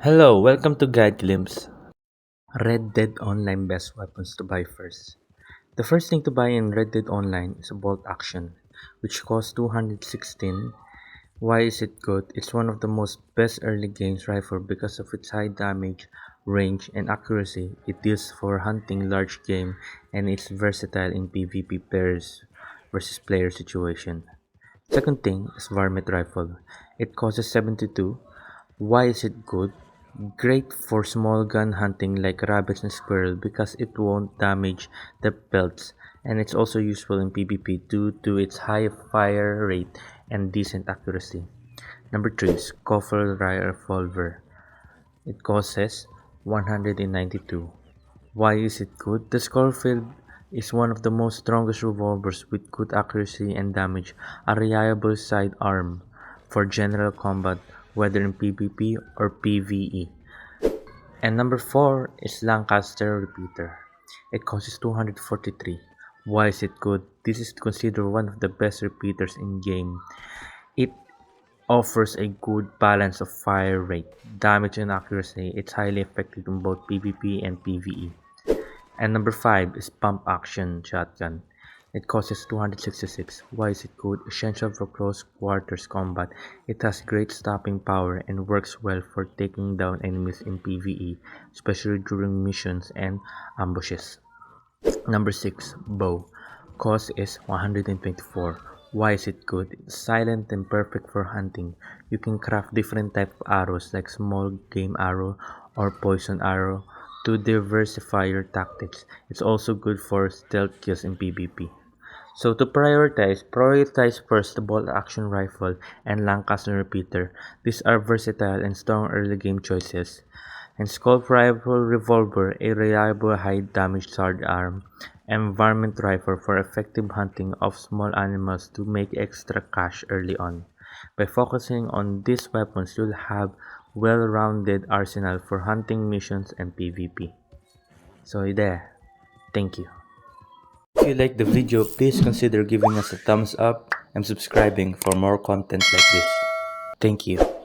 Hello, welcome to Guide Glimpse. Red Dead Online best weapons to buy first. The first thing to buy in Red Dead Online is a bolt action, which costs 216. Why is it good? It's one of the most best early games rifle because of its high damage, range, and accuracy. It deals for hunting large game and it's versatile in PvP players versus player situation. Second thing is Varminter Rifle. It costs 72. Why is it good? Great for small gun hunting like rabbits and squirrel because it won't damage the pelts, and it's also useful in PvP due to its high fire rate and decent accuracy. Number 3 is Revolver. It costs 192. Why is it good? The Schofield is one of the most strongest revolvers with good accuracy and damage, a reliable sidearm for general combat whether in PvP or PvE. And number 4 is Lancaster Repeater. It costs 243. Why is it good? This is considered one of the best repeaters in game. It offers a good balance of fire rate, damage and accuracy. It's highly effective in both PvP and PvE. And number 5 is Pump Action Shotgun. It costs 266. Why is it good? Essential for close quarters combat. It has great stopping power and works well for taking down enemies in PvE, especially during missions and ambushes. Number 6, Bow. Cost is 124. Why is it good? It's silent and perfect for hunting. You can craft different types of arrows like small game arrow or poison arrow to diversify your tactics. It's also good for stealth kills in PvP. So to prioritize first the bolt action rifle and Lancaster repeater. These are versatile and strong early game choices. And Scope Rifle Revolver, a reliable high damage sidearm, and Varmint Rifle for effective hunting of small animals to make extra cash early on. By focusing on these weapons, you'll have well-rounded arsenal for hunting missions and PvP. So there, thank you. If you like the video, please consider giving us a thumbs up and subscribing for more content like this. Thank you.